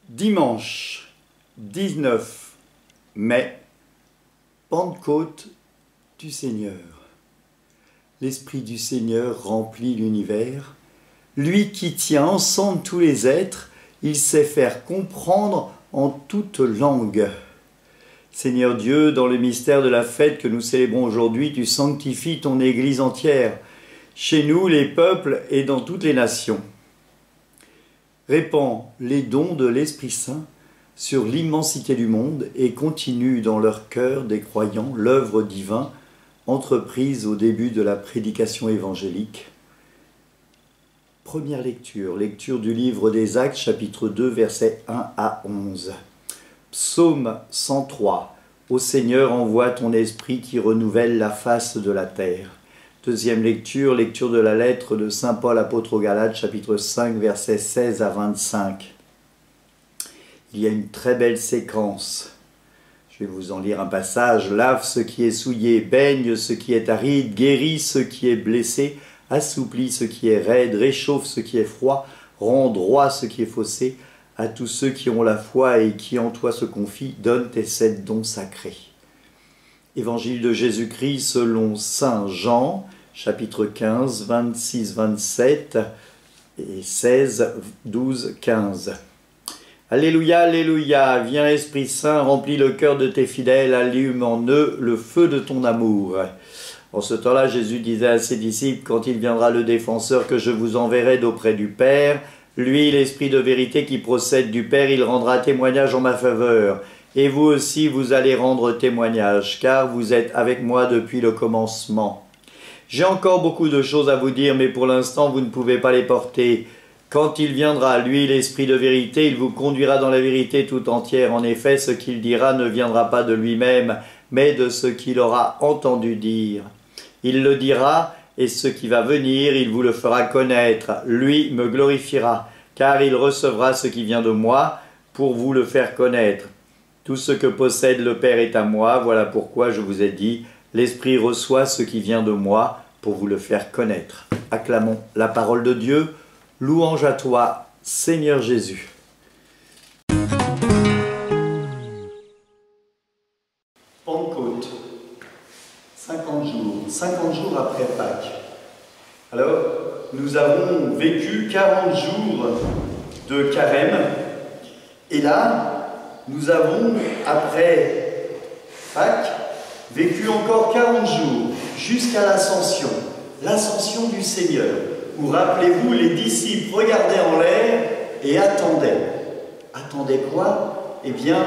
Dimanche 19 mai, Pentecôte du Seigneur. L'Esprit du Seigneur remplit l'univers. Lui qui tient ensemble tous les êtres, il sait faire comprendre en toute langue. Seigneur Dieu, dans le mystère de la fête que nous célébrons aujourd'hui, tu sanctifies ton Église entière, chez nous, les peuples et dans toutes les nations. Répands les dons de l'Esprit Saint sur l'immensité du monde et continue dans leur cœur des croyants l'œuvre divine entreprise au début de la prédication évangélique. Première lecture, lecture du livre des Actes, chapitre 2, versets 1 à 11. Psaume 103. Ô Seigneur, envoie ton esprit qui renouvelle la face de la terre. Deuxième lecture, lecture de la lettre de saint Paul apôtre aux Galates, chapitre 5, versets 16 à 25. Il y a une très belle séquence. Je vais vous en lire un passage. Lave ce qui est souillé, baigne ce qui est aride, guéris ce qui est blessé, assouplis ce qui est raide, réchauffe ce qui est froid, rend droit ce qui est faussé. À tous ceux qui ont la foi et qui en toi se confient, donne tes 7 dons sacrés. Évangile de Jésus-Christ selon saint Jean, chapitre 15, 26, 27 et 16, 12, 15. Alléluia, alléluia, viens Esprit Saint, remplis le cœur de tes fidèles, allume en eux le feu de ton amour. En ce temps-là, Jésus disait à ses disciples, quand il viendra le défenseur que je vous enverrai d'auprès du Père, lui, l'Esprit de vérité qui procède du Père, il rendra témoignage en ma faveur. Et vous aussi, vous allez rendre témoignage, car vous êtes avec moi depuis le commencement. J'ai encore beaucoup de choses à vous dire, mais pour l'instant, vous ne pouvez pas les porter. Quand il viendra, lui, l'Esprit de vérité, il vous conduira dans la vérité tout entière. En effet, ce qu'il dira ne viendra pas de lui-même, mais de ce qu'il aura entendu dire. Il le dira, et ce qui va venir, il vous le fera connaître. Lui me glorifiera, car il recevra ce qui vient de moi, pour vous le faire connaître. Tout ce que possède le Père est à moi, voilà pourquoi je vous ai dit, l'Esprit reçoit ce qui vient de moi, pour vous le faire connaître. Acclamons la parole de Dieu. Louange à toi, Seigneur Jésus. Pentecôte, 50 jours après Pâques. Alors, nous avons vécu 40 jours de carême, et là, nous avons, après Pâques, vécu encore 40 jours, jusqu'à l'ascension du Seigneur, où, rappelez-vous, les disciples regardaient en l'air et attendaient. Attendaient quoi? Eh bien,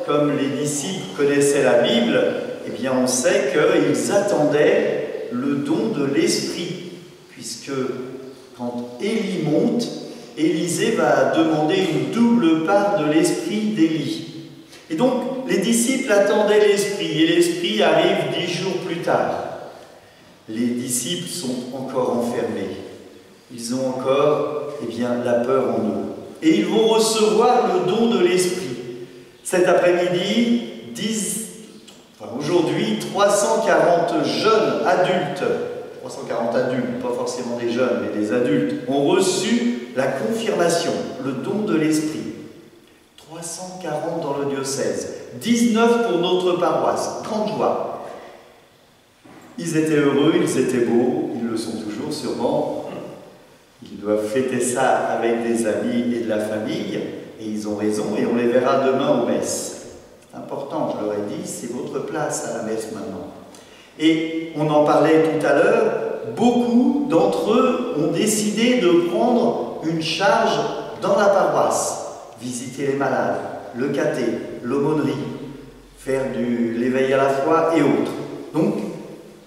comme les disciples connaissaient la Bible, eh bien, on sait qu'ils attendaient le don de l'Esprit, puisque quand Élie monte, Élisée va demander une double part de l'Esprit d'Élie. Et donc, les disciples attendaient l'Esprit, et l'Esprit arrive 10 jours plus tard. Les disciples sont encore enfermés. Ils ont encore, eh bien, la peur en eux. Et ils vont recevoir le don de l'Esprit. Cet après-midi, aujourd'hui, 340 jeunes adultes, 340 adultes, pas forcément des jeunes, mais des adultes, ont reçu la confirmation, le don de l'Esprit. 340 dans le diocèse, 19 pour notre paroisse, grande joie. Ils étaient heureux, ils étaient beaux, ils le sont toujours sûrement. Ils doivent fêter ça avec des amis et de la famille, et ils ont raison, et on les verra demain aux messes. C'est important, je leur ai dit, c'est votre place à la messe maintenant. Et on en parlait tout à l'heure, beaucoup d'entre eux ont décidé de prendre une charge dans la paroisse. Visiter les malades, le caté, l'aumônerie, faire l'éveil à la foi et autres. Donc,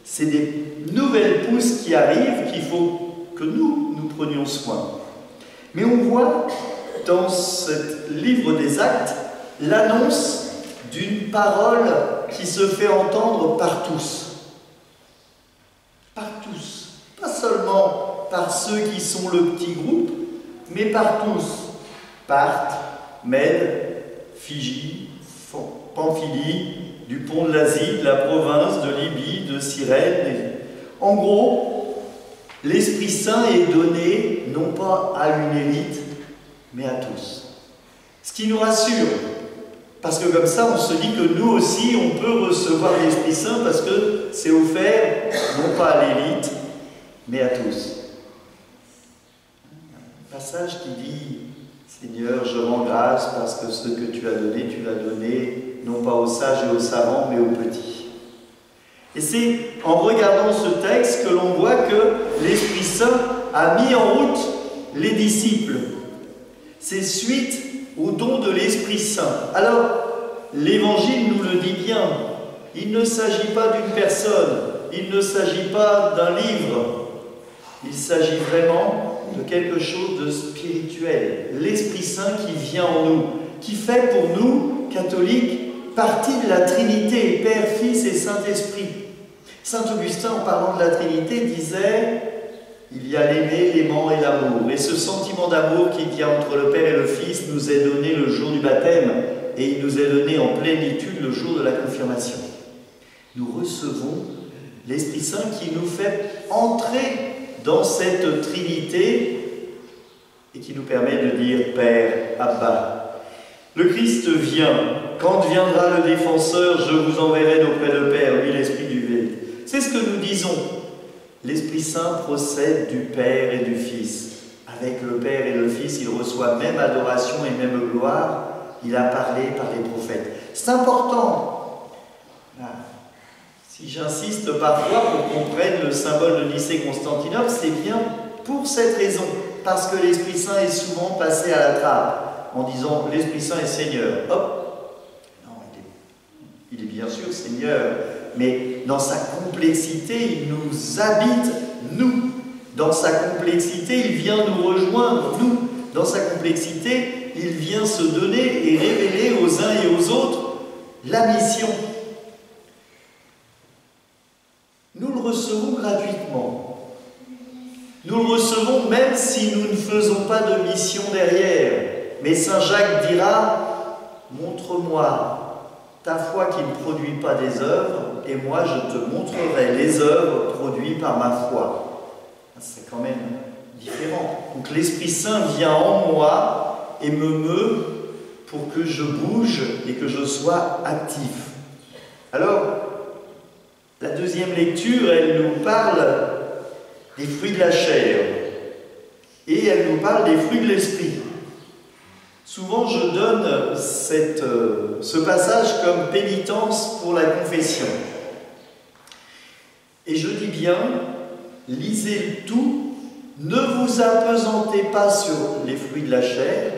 c'est des nouvelles pousses qui arrivent qu'il faut que nous prenions soin. Mais on voit dans ce livre des Actes l'annonce d'une parole qui se fait entendre par tous. Par tous. Pas seulement par ceux qui sont le petit groupe, mais par tous. Parthes, Mède, Phrygie, Pamphylie, du pont de l'Asie, de la province, de Libye, de Cyrène. En gros, l'Esprit Saint est donné non pas à une élite, mais à tous. Ce qui nous rassure, parce que comme ça, on se dit que nous aussi, on peut recevoir l'Esprit Saint, parce que c'est offert non pas à l'élite, mais à tous. Un passage qui dit « Seigneur, je rends grâce parce que ce que tu l'as donné non pas aux sages et aux savants, mais aux petits. » Et c'est en regardant ce texte que l'on voit que l'Esprit Saint a mis en route les disciples. C'est suite au don de l'Esprit Saint. Alors, l'Évangile nous le dit bien. Il ne s'agit pas d'une personne, il ne s'agit pas d'un livre. Il s'agit vraiment de quelque chose de spirituel. L'Esprit Saint qui vient en nous, qui fait pour nous, catholiques, partie de la Trinité, Père, Fils et Saint-Esprit. Saint Augustin, en parlant de la Trinité, disait « Il y a l'aimer, l'aimant et l'amour. Et ce sentiment d'amour qui vient entre le Père et le Fils nous est donné le jour du baptême et il nous est donné en plénitude le jour de la confirmation. » Nous recevons l'Esprit Saint qui nous fait entrer dans cette Trinité et qui nous permet de dire « Père, Abba ». Le Christ vient. Quand viendra le défenseur, je vous enverrai auprès de Père, lui l'Esprit du vérité. C'est ce que nous disons. L'Esprit Saint procède du Père et du Fils. Avec le Père et le Fils, il reçoit même adoration et même gloire. Il a parlé par les prophètes. C'est important. Si j'insiste parfois pour qu'on prenne le symbole de Nicée-Constantinople, c'est bien pour cette raison. Parce que l'Esprit Saint est souvent passé à la trappe en disant « l'Esprit Saint est Seigneur ». Hop. Non, il est bien sûr Seigneur, mais dans sa complexité, il nous habite, nous. Dans sa complexité, il vient nous rejoindre, nous. Dans sa complexité, il vient se donner et révéler aux uns et aux autres la mission. Nous le recevons gratuitement. Nous le recevons même si nous ne faisons pas de mission derrière. Mais Saint Jacques dira « Montre-moi ta foi qui ne produit pas des œuvres, et moi je te montrerai les œuvres produites par ma foi. » C'est quand même différent. Donc l'Esprit Saint vient en moi et me meut pour que je bouge et que je sois actif. Alors, la deuxième lecture, elle nous parle des fruits de la chair et elle nous parle des fruits de l'esprit. Souvent, je donne ce passage comme pénitence pour la confession. Et je dis bien, lisez le tout, ne vous apesantez pas sur les fruits de la chair,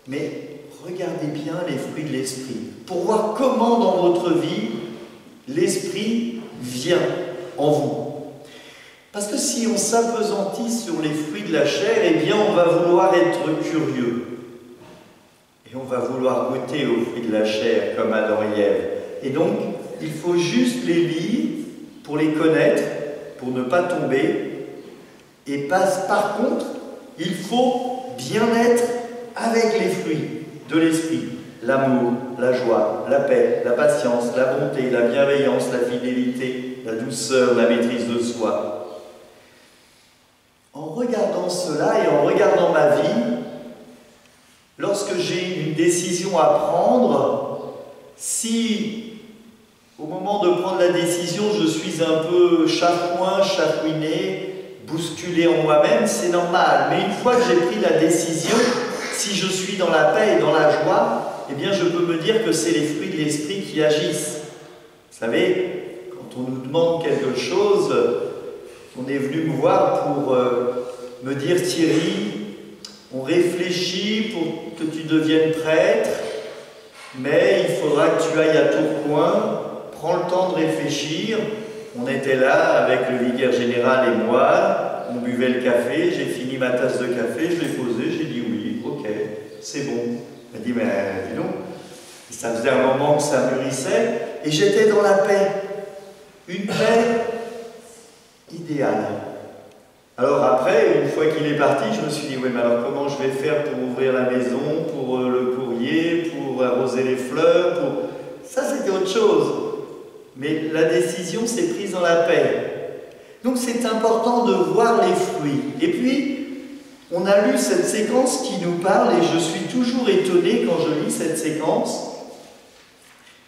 mais regardez bien les fruits de l'esprit, pour voir comment dans votre vie, l'esprit vient en vous. Parce que si on s'appesantit sur les fruits de la chair, eh bien on va vouloir être curieux. Et on va vouloir goûter aux fruits de la chair, comme Adam et Ève. Et donc, il faut juste les lire pour les connaître, pour ne pas tomber. Et par contre, il faut bien être avec les fruits de l'esprit. L'amour, la joie, la paix, la patience, la bonté, la bienveillance, la fidélité, la douceur, la maîtrise de soi. En regardant cela et en regardant ma vie, lorsque j'ai une décision à prendre, si au moment de prendre la décision, je suis un peu chafouin, chafouiné, bousculé en moi-même, c'est normal. Mais une fois que j'ai pris la décision, si je suis dans la paix et dans la joie, eh bien je peux me dire que c'est les fruits de l'esprit qui agissent. Vous savez, quand on nous demande quelque chose, on est venu me voir pour me dire « Thierry, on réfléchit pour que tu deviennes prêtre, mais il faudra que tu ailles à Tourcoing, prends le temps de réfléchir. » On était là avec le vicaire général et moi, on buvait le café, j'ai fini ma tasse de café, je l'ai posée, j'ai dit oui, ok, c'est bon. Elle m'a dit, mais dis donc, ça faisait un moment que ça mûrissait, et j'étais dans la paix, une paix idéale. Alors après, une fois qu'il est parti, je me suis dit, oui, mais alors comment je vais faire pour ouvrir la maison, pour le courrier, pour arroser les fleurs, Ça, c'était autre chose. Mais la décision s'est prise dans la paix. Donc c'est important de voir les fruits. Et puis, on a lu cette séquence qui nous parle, et je suis toujours étonné quand je lis cette séquence,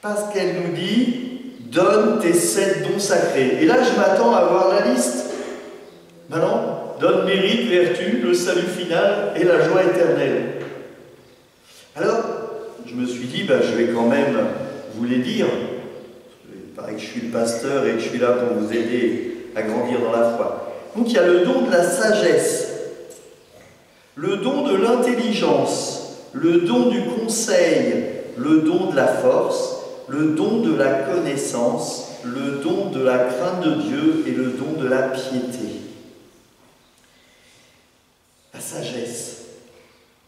parce qu'elle nous dit « Donne tes 7 dons sacrés ». Et là, je m'attends à voir la liste. Ben non, donne mérite, vertu, le salut final et la joie éternelle. Alors, je me suis dit, ben, je vais quand même vous les dire. Il paraît que je suis le pasteur et que je suis là pour vous aider à grandir dans la foi. Donc il y a le don de la sagesse, le don de l'intelligence, le don du conseil, le don de la force, le don de la connaissance, le don de la crainte de Dieu et le don de la piété. La sagesse.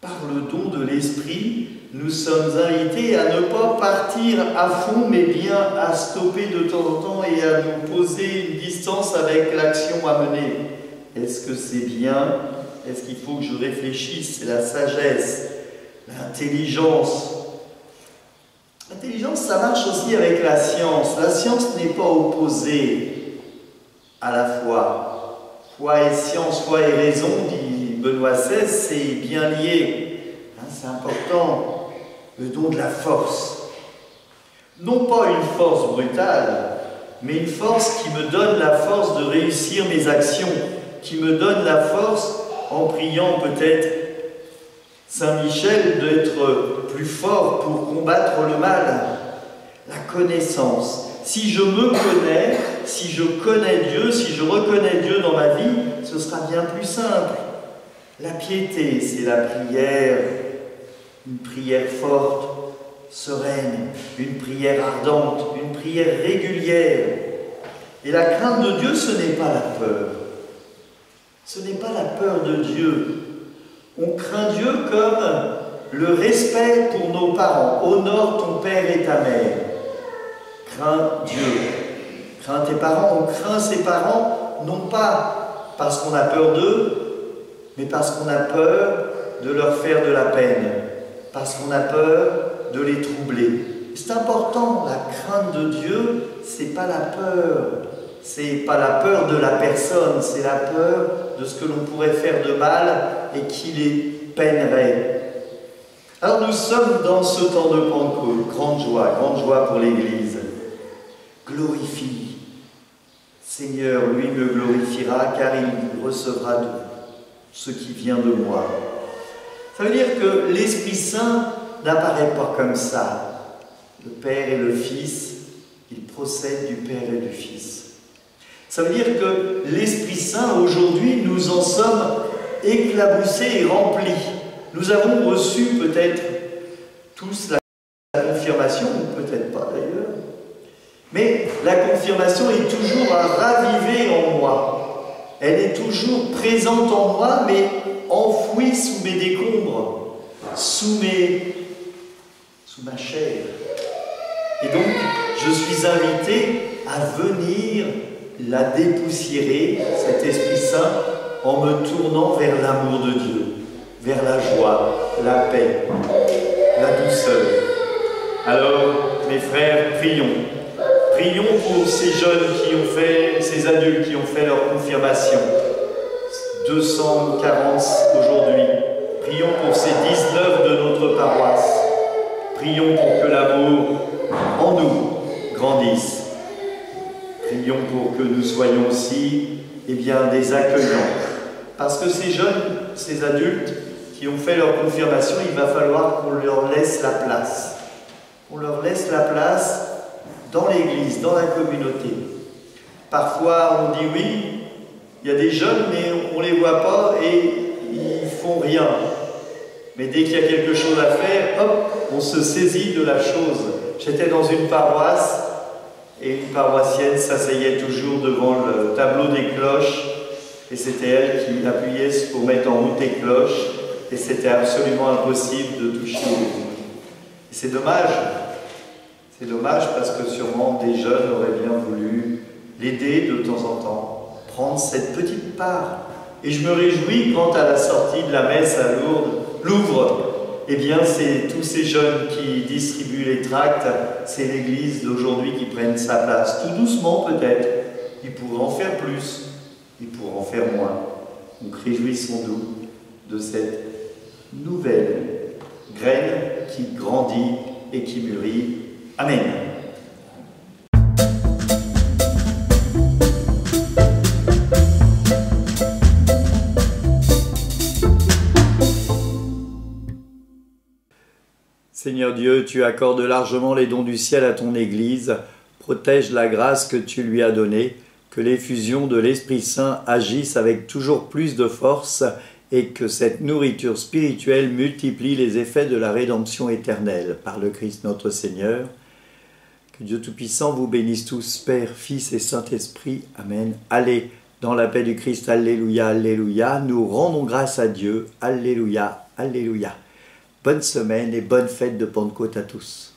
Par le don de l'esprit, nous sommes invités à ne pas partir à fond, mais bien à stopper de temps en temps et à nous poser une distance avec l'action à mener. Est-ce que c'est bien? Est-ce qu'il faut que je réfléchisse? C'est la sagesse, l'intelligence. L'intelligence, ça marche aussi avec la science. La science n'est pas opposée à la foi. Foi et science, foi et raison, dit Benoît XVI, c'est bien lié. C'est important. Le don de la force. Non pas une force brutale, mais une force qui me donne la force de réussir mes actions, qui me donne la force, en priant peut-être Saint Michel, d'être plus fort pour combattre le mal. La connaissance. Si je me connais, si je connais Dieu, si je reconnais Dieu dans ma vie, ce sera bien plus simple. La piété, c'est la prière, une prière forte, sereine, une prière ardente, une prière régulière. Et la crainte de Dieu, ce n'est pas la peur. Ce n'est pas la peur de Dieu. On craint Dieu comme le respect pour nos parents. Honore ton père et ta mère. Crains Dieu. Crains tes parents. On craint ses parents, non pas parce qu'on a peur d'eux, mais parce qu'on a peur de leur faire de la peine, parce qu'on a peur de les troubler. C'est important, la crainte de Dieu, c'est pas la peur. C'est pas la peur de la personne, c'est la peur de ce que l'on pourrait faire de mal et qui les peinerait. Alors nous sommes dans ce temps de Pentecôte, grande joie pour l'Église. Glorifie. Seigneur, lui me glorifiera car il recevra de ce qui vient de moi. Ça veut dire que l'Esprit Saint n'apparaît pas comme ça. Le Père et le Fils, ils procèdent du Père et du Fils. Ça veut dire que l'Esprit Saint, aujourd'hui, nous en sommes éclaboussés et remplis. Nous avons reçu peut-être tous la confirmation, ou peut-être pas d'ailleurs, mais la confirmation est toujours à raviver en moi. Elle est toujours présente en moi, mais enfouie sous mes décombres, sous ma chair. Et donc, je suis invité à venir la dépoussiérer, cet Esprit Saint, en me tournant vers l'amour de Dieu, vers la joie, la paix, la douceur. Alors, mes frères, prions. Prions pour ces jeunes qui ont fait, ces adultes qui ont fait leur confirmation. 240 aujourd'hui. Prions pour ces 19 de notre paroisse. Prions pour que l'amour en nous grandisse. Prions pour que nous soyons aussi des accueillants. Parce que ces jeunes, ces adultes qui ont fait leur confirmation, il va falloir qu'on leur laisse la place. On leur laisse la place dans l'Église, dans la communauté. Parfois, on dit oui, il y a des jeunes, mais on ne les voit pas et ils ne font rien. Mais dès qu'il y a quelque chose à faire, hop, on se saisit de la chose. J'étais dans une paroisse et une paroissienne s'asseyait toujours devant le tableau des cloches et c'était elle qui appuyait pour mettre en route les cloches et c'était absolument impossible de toucher les bouts. C'est dommage. C'est dommage parce que sûrement des jeunes auraient bien voulu l'aider de temps en temps, prendre cette petite part. Et je me réjouis quand à la sortie de la messe à Lourdes, Louvre, Eh bien, c'est tous ces jeunes qui distribuent les tracts, c'est l'Église d'aujourd'hui qui prenne sa place. Tout doucement peut-être, ils pourraient en faire plus, ils pourraient en faire moins. Donc réjouissons-nous de cette nouvelle graine qui grandit et qui mûrit. Amen. Seigneur Dieu, tu accordes largement les dons du ciel à ton Église, protège la grâce que tu lui as donnée, que l'effusion de l'Esprit Saint agisse avec toujours plus de force et que cette nourriture spirituelle multiplie les effets de la rédemption éternelle par le Christ notre Seigneur. Que Dieu Tout-Puissant vous bénisse tous, Père, Fils et Saint-Esprit. Amen. Allez dans la paix du Christ. Alléluia, Alléluia. Nous rendons grâce à Dieu. Alléluia, Alléluia. Bonne semaine et bonne fête de Pentecôte à tous.